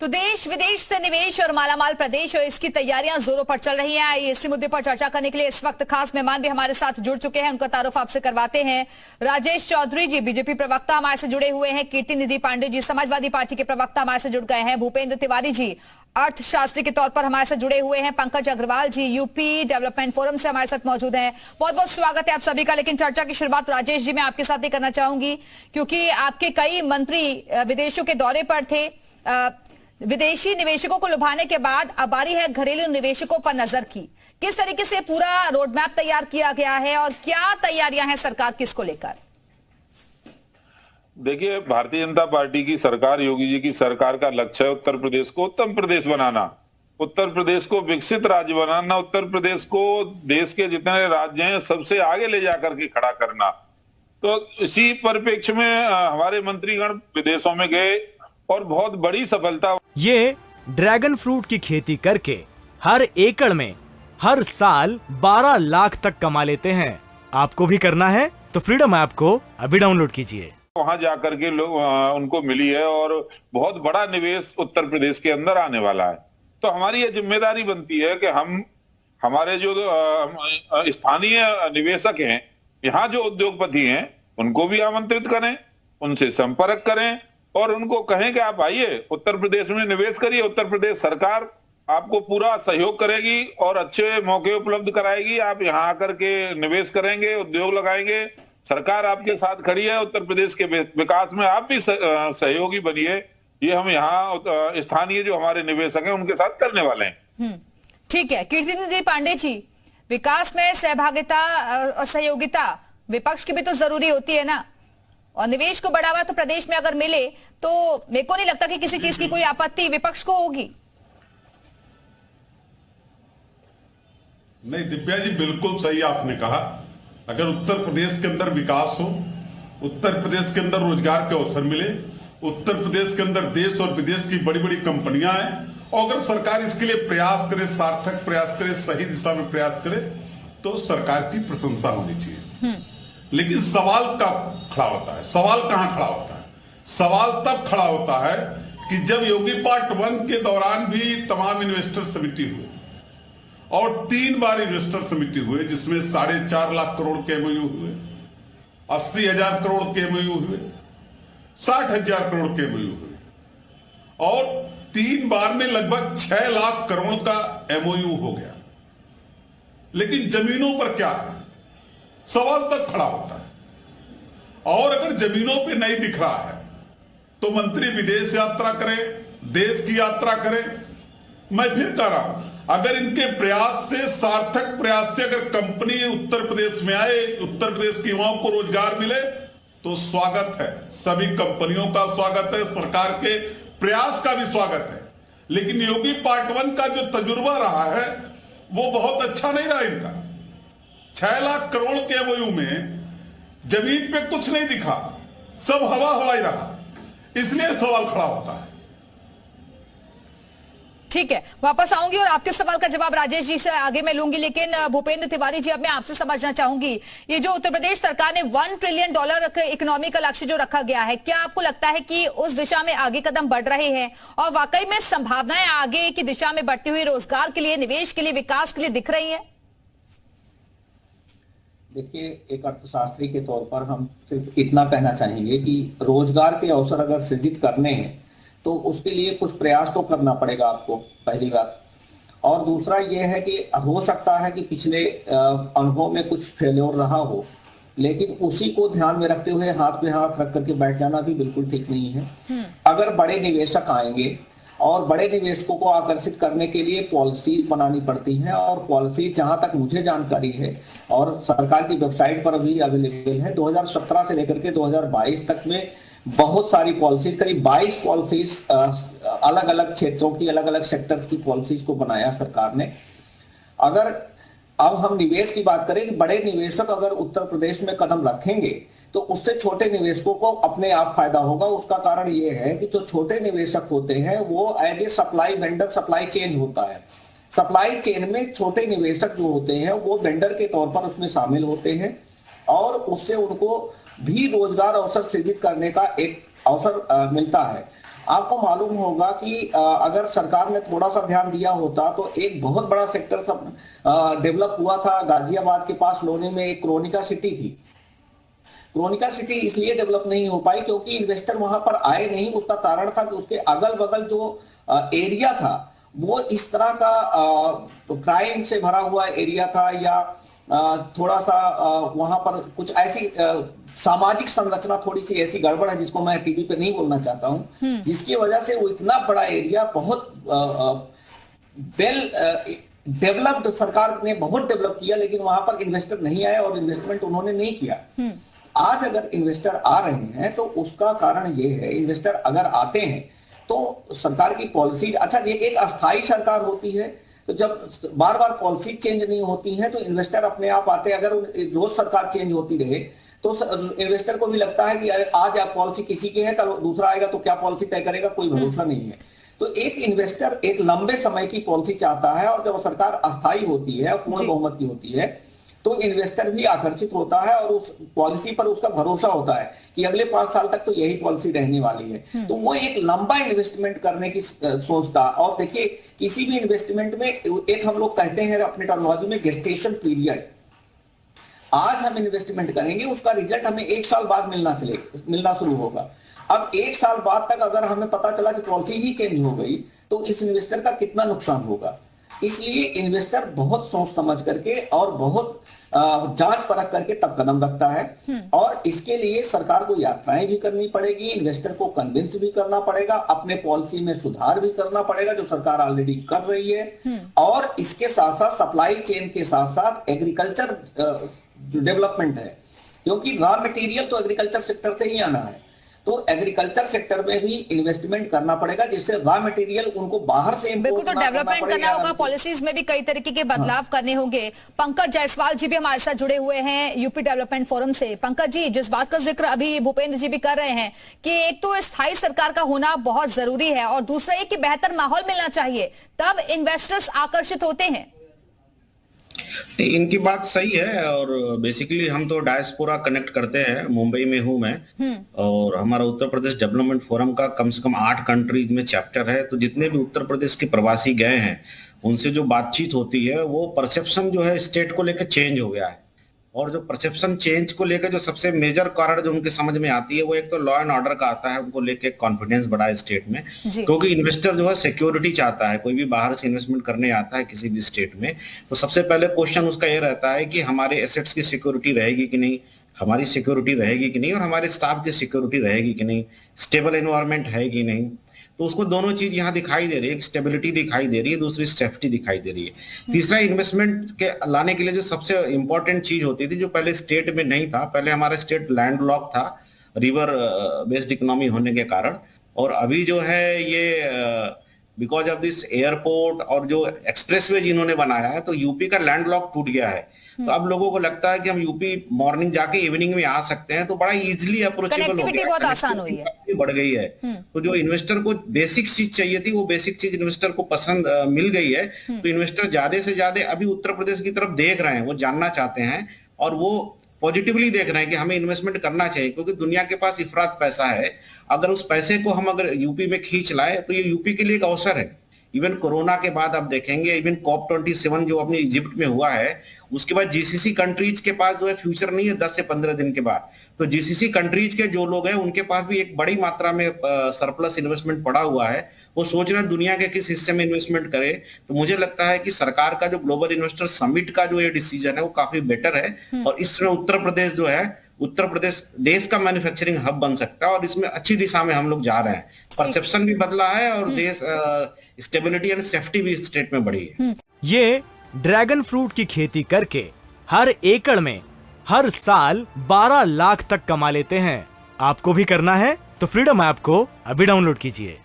तो देश विदेश से निवेश और मालामाल प्रदेश और इसकी तैयारियां जोरों पर चल रही हैं। इसी मुद्दे पर चर्चा करने के लिए इस वक्त खास मेहमान भी हमारे साथ जुड़ चुके हैं। उनका तारुफ आपसे करवाते हैं। राजेश चौधरी जी बीजेपी प्रवक्ता हमारे से जुड़े हुए हैं। कीर्ति निधि पांडे जी समाजवादी पार्टी के प्रवक्ता हमारे से जुड़ गए हैं। भूपेंद्र तिवारी जी अर्थशास्त्री के तौर पर हमारे साथ जुड़े हुए हैं। पंकज अग्रवाल जी यूपी डेवलपमेंट फोरम से हमारे साथ मौजूद हैं। बहुत बहुत स्वागत है आप सभी का। लेकिन चर्चा की शुरुआत राजेश जी मैं आपके साथ ही करना चाहूंगी, क्योंकि आपके कई मंत्री विदेशों के दौरे पर थे। विदेशी निवेशकों को लुभाने के बाद अब बारी है घरेलू निवेशकों पर नजर की। किस तरीके से पूरा रोड मैप तैयार किया गया है और क्या तैयारियां हैं सरकार की इसको लेकर? देखिए, भारतीय जनता पार्टी की सरकार, योगी जी की सरकार का लक्ष्य है उत्तर प्रदेश को उत्तम प्रदेश बनाना, उत्तर प्रदेश को विकसित राज्य बनाना, उत्तर प्रदेश को देश के जितने राज्य हैं सबसे आगे ले जाकर के खड़ा करना। तो इसी परिप्रेक्ष्य में हमारे मंत्रीगण विदेशों में गए और बहुत बड़ी सफलता। ये ड्रैगन फ्रूट की खेती करके हर एकड़ में हर साल 12 लाख तक कमा लेते हैं। आपको भी करना है तो फ्रीडम ऐप को अभी डाउनलोड कीजिए। वहां जाकर के लोग उनको मिली है और बहुत बड़ा निवेश उत्तर प्रदेश के अंदर आने वाला है। तो हमारी ये जिम्मेदारी बनती है कि हम हमारे जो स्थानीय निवेशक हैं, यहाँ जो उद्योगपति हैं, उनको भी आमंत्रित करें, उनसे संपर्क करें और उनको कहें कि आप आइए उत्तर प्रदेश में निवेश करिए। उत्तर प्रदेश सरकार आपको पूरा सहयोग करेगी और अच्छे मौके उपलब्ध कराएगी। आप यहाँ आकर के निवेश करेंगे, उद्योग लगाएंगे, सरकार आपके साथ खड़ी है। उत्तर प्रदेश के विकास में आप भी सहयोगी बनिए। ये हम यहाँ स्थानीय जो हमारे निवेशक हैं उनके साथ करने वाले हैं। ठीक है। कीर्ति निधि पांडे जी, विकास में सहभागिता और सहयोगिता विपक्ष की भी तो जरूरी होती है ना, और निवेश को बढ़ावा तो प्रदेश में अगर मिले तो मेरे को नहीं लगता कि किसी चीज की कोई आपत्ति विपक्ष को होगी। नहीं दिव्या जी, बिल्कुल सही आपने कहा। अगर उत्तर प्रदेश के अंदर विकास हो, उत्तर प्रदेश के अंदर रोजगार के अवसर मिले, उत्तर प्रदेश के अंदर देश और विदेश की बड़ी बड़ी कंपनियां आए और अगर सरकार इसके लिए प्रयास करे, सार्थक प्रयास करे, सही दिशा में प्रयास करे, तो सरकार की प्रशंसा होनी चाहिए। लेकिन सवाल कब खड़ा होता है? सवाल कहां खड़ा होता है? सवाल तब खड़ा होता है कि जब योगी पार्ट 1 के दौरान भी तमाम इन्वेस्टर समिति हुए और 3 बार इन्वेस्टर समिति हुए, जिसमें 4.5 लाख करोड़ के एमओयू हुए, 80,000 करोड़ के एमओयू हुए, 60,000 करोड़ के एमओयू हुए और 3 बार में लगभग 6 लाख करोड़ का एमओयू हो गया। लेकिन जमीनों पर क्या है? सवाल तक खड़ा होता है। और अगर जमीनों पे नहीं दिख रहा है तो मंत्री विदेश यात्रा करें, देश की यात्रा करें। मैं फिर कह रहा हूं, अगर इनके प्रयास से, सार्थक प्रयास से अगर कंपनी उत्तर प्रदेश में आए, उत्तर प्रदेश के युवाओं को रोजगार मिले, तो स्वागत है। सभी कंपनियों का स्वागत है, सरकार के प्रयास का भी स्वागत है। लेकिन योगी पार्ट 1 का जो तजुर्बा रहा है वो बहुत अच्छा नहीं रहा इनका। 6 लाख करोड़ के एमओयू में जमीन पे कुछ नहीं दिखा, सब हवा हवाई रहा, इसलिए सवाल खड़ा होता है। ठीक है, वापस आऊंगी और आपके सवाल का जवाब राजेश जी से आगे मैं लूंगी। लेकिन भूपेंद्र तिवारी जी, अब मैं आपसे समझना चाहूंगी, ये जो उत्तर प्रदेश सरकार ने $1 ट्रिलियन इकोनॉमी का लक्ष्य जो रखा गया है, क्या आपको लगता है कि उस दिशा में आगे कदम बढ़ रहे हैं और वाकई में संभावनाएं आगे की दिशा में बढ़ती हुई रोजगार के लिए, निवेश के लिए, विकास के लिए दिख रही है? देखिए, एक अर्थशास्त्री के तौर पर हम सिर्फ इतना कहना चाहेंगे कि रोजगार के अवसर अगर सृजित करने हैं तो उसके लिए कुछ प्रयास तो करना पड़ेगा आपको, पहली बात। और दूसरा ये है कि हो सकता है कि पिछले अनुभव में कुछ फेल्योर रहा हो, लेकिन उसी को ध्यान में रखते हुए हाथ पे हाथ रख करके बैठ जाना भी बिल्कुल ठीक नहीं है। अगर बड़े निवेशक आएंगे और बड़े निवेशकों को आकर्षित करने के लिए पॉलिसीज बनानी पड़ती हैं, और पॉलिसी जहां तक मुझे जानकारी है और सरकार की वेबसाइट पर भी अवेलेबल है, 2017 से लेकर के 2022 तक में बहुत सारी पॉलिसीज, करीब 22 पॉलिसीज अलग अलग क्षेत्रों की, अलग अलग सेक्टर्स की पॉलिसीज को बनाया सरकार ने। अगर अब हम निवेश की बात करें कि बड़े निवेशक अगर उत्तर प्रदेश में कदम रखेंगे तो उससे छोटे निवेशकों को अपने आप फायदा होगा। उसका कारण यह है कि जो छोटे निवेशक होते हैं वो as a supply vendor, supply chain होता है। सप्लाई चेन में छोटे निवेशक जो होते हैं वो वेंडर के तौर पर उसमें शामिल होते हैं और उससे उनको भी रोजगार अवसर सृजित करने का एक अवसर मिलता है। आपको मालूम होगा कि अगर सरकार ने थोड़ा सा ध्यान दिया होता तो एक बहुत बड़ा सेक्टर सब डेवलप हुआ था। गाजियाबाद के पास लोनी में एक क्रोनिका सिटी थी। क्रोनिका सिटी इसलिए डेवलप नहीं हो पाई क्योंकि इन्वेस्टर वहां पर आए नहीं। उसका कारण था कि उसके अगल बगल जो एरिया था वो इस तरह का क्राइम से भरा हुआ एरिया था, या थोड़ा सा वहां पर कुछ ऐसी सामाजिक संरचना थोड़ी सी ऐसी गड़बड़ है जिसको मैं टीवी पे नहीं बोलना चाहता हूं, जिसकी वजह से वो इतना बड़ा एरिया बहुत वेल डेवलप्ड, सरकार ने बहुत डेवलप किया, लेकिन वहां पर इन्वेस्टर नहीं आए और इन्वेस्टमेंट उन्होंने नहीं किया। आज अगर इन्वेस्टर आ रहे हैं तो उसका कारण ये है, इन्वेस्टर अगर आते हैं तो सरकार की पॉलिसी, अच्छा ये एक अस्थायी सरकार होती है तो जब बार बार पॉलिसी चेंज नहीं होती है तो इन्वेस्टर अपने आप आते हैं। अगर रोज सरकार चेंज होती रहे तो इन्वेस्टर को भी लगता है कि आज आप पॉलिसी किसी की है, कल दूसरा आएगा तो क्या पॉलिसी तय करेगा, कोई भरोसा नहीं है। तो एक इन्वेस्टर एक लंबे समय की पॉलिसी चाहता है, और जब सरकार अस्थायी होती है और पूर्ण बहुमत की होती है तो इन्वेस्टर भी आकर्षित होता है और उस पॉलिसी पर उसका भरोसा होता है कि अगले 5 साल तक तो यही पॉलिसी रहने वाली है। तो वो एक लंबा इन्वेस्टमेंट करने की सोचता। और देखिए किसी भी इन्वेस्टमेंट में एक हम लोग कहते हैं अपने टर्मिनोलॉजी में गेस्टेशन पीरियड। आज हम इन्वेस्टमेंट करेंगे, उसका रिजल्ट हमें 1 साल बाद मिलना शुरू होगा। अब 1 साल बाद तक अगर हमें पता चला कि पॉलिसी ही चेंज हो गई तो इस इन्वेस्टर का कितना नुकसान होगा। इसलिए इन्वेस्टर बहुत सोच समझ करके और बहुत जांच परख करके तब कदम रखता है, और इसके लिए सरकार को यात्राएं भी करनी पड़ेगी, इन्वेस्टर को कन्विंस भी करना पड़ेगा, अपने पॉलिसी में सुधार भी करना पड़ेगा जो सरकार ऑलरेडी कर रही है। और इसके साथ साथ सप्लाई चेन के साथ साथ एग्रीकल्चर जो डेवलपमेंट है, क्योंकि रॉ मटेरियल तो एग्रीकल्चर सेक्टर से ही आना है, तो एग्रीकल्चर सेक्टर में भी इन्वेस्टमेंट करना पड़ेगा जिससे रॉ मटेरियल उनको बाहर से बिल्कुल, तो डेवलपमेंट करना होगा, पॉलिसीज में भी कई तरीके के बदलाव करने होंगे। पंकज जायसवाल जी भी हमारे साथ जुड़े हुए हैं यूपी डेवलपमेंट फोरम से। पंकज जी, जिस बात का जिक्र अभी भूपेंद्र जी भी कर रहे हैं कि एक तो स्थायी सरकार का होना बहुत जरूरी है और दूसरा एक कि बेहतर माहौल मिलना चाहिए, तब इन्वेस्टर्स आकर्षित होते हैं। इनकी बात सही है, और बेसिकली हम तो डायस्पोरा कनेक्ट करते हैं। मुंबई में हूं मैं, और हमारा उत्तर प्रदेश डेवलपमेंट फोरम का कम से कम 8 कंट्रीज में चैप्टर है। तो जितने भी उत्तर प्रदेश के प्रवासी गए हैं उनसे जो बातचीत होती है वो परसेप्शन जो है स्टेट को लेकर चेंज हो गया है। और जो परसेप्शन चेंज को लेकर जो सबसे मेजर कारण जो उनके समझ में आती है वो एक तो लॉ एंड ऑर्डर का आता है, उनको लेके कॉन्फिडेंस बढ़ा है स्टेट में, क्योंकि इन्वेस्टर जो है सिक्योरिटी चाहता है। कोई भी बाहर से इन्वेस्टमेंट करने आता है किसी भी स्टेट में तो सबसे पहले क्वेश्चन उसका ये रहता है कि हमारे एसेट्स की सिक्योरिटी रहेगी कि नहीं, हमारी सिक्योरिटी रहेगी कि नहीं, और हमारे स्टाफ की सिक्योरिटी रहेगी कि नहीं, स्टेबल एनवायरमेंट है कि नहीं। तो उसको दोनों चीज यहाँ दिखाई दे रही है, एक स्टेबिलिटी दिखाई दे रही है, दूसरी सेफ्टी दिखाई दे रही है। तीसरा, इन्वेस्टमेंट के लाने के लिए जो सबसे इंपॉर्टेंट चीज होती थी जो पहले स्टेट में नहीं था, पहले हमारा स्टेट लैंड लॉक था रिवर बेस्ड इकोनॉमी होने के कारण, और अभी जो है ये बिकॉज ऑफ दिस एयरपोर्ट और जो एक्सप्रेसवे जिन्होंने बनाया है तो यूपी का लैंड लॉक टूट गया है। तो अब लोगों को लगता है कि हम यूपी मॉर्निंग जाके इवनिंग में आ सकते हैं, तो बड़ा इजीली अप्रोचेबल हो गया, बहुत आसान हुई है, बढ़ गई है। तो जो इन्वेस्टर को बेसिक चीज चाहिए थी वो बेसिक चीज इन्वेस्टर को पसंद मिल गई है। तो इन्वेस्टर ज्यादा से ज्यादा अभी उत्तर प्रदेश की तरफ देख रहे हैं, वो जानना चाहते हैं और वो पॉजिटिवली देख रहे हैं कि हमें इन्वेस्टमेंट करना चाहिए, क्योंकि दुनिया के पास इफरात पैसा है। अगर उस पैसे को हम अगर यूपी में खींच लाए तो ये यूपी के लिए एक अवसर है। इवन कोरोना के बाद आप देखेंगे, इवन COP27 जो अपने इजिप्ट में हुआ है, उसके बाद जीसीसी कंट्रीज के पास जो है फ्यूचर नहीं है 10 से 15 दिन के बाद। तो जीसीसी कंट्रीज के जो लोग हैं उनके पास भी एक बड़ी मात्रा में सरप्लस इन्वेस्टमेंट पड़ा हुआ है। वो सोच रहे हैं दुनिया के किस हिस्से में इन्वेस्टमेंट करे। तो मुझे लगता है कि सरकार का जो ग्लोबल इन्वेस्टर समिट का जो ये डिसीजन है वो काफी बेटर है, और इसमें उत्तर प्रदेश जो है, उत्तर प्रदेश देश का मैन्युफैक्चरिंग हब बन सकता है, और इसमें अच्छी दिशा में हम लोग जा रहे हैं। परसेप्शन भी बदला है और देश स्टेबिलिटी एंड सेफ्टी भी स्टेट में बढ़ी है। ये ड्रैगन फ्रूट की खेती करके हर एकड़ में हर साल 12 लाख तक कमा लेते हैं। आपको भी करना है तो फ्रीडम ऐप को अभी डाउनलोड कीजिए।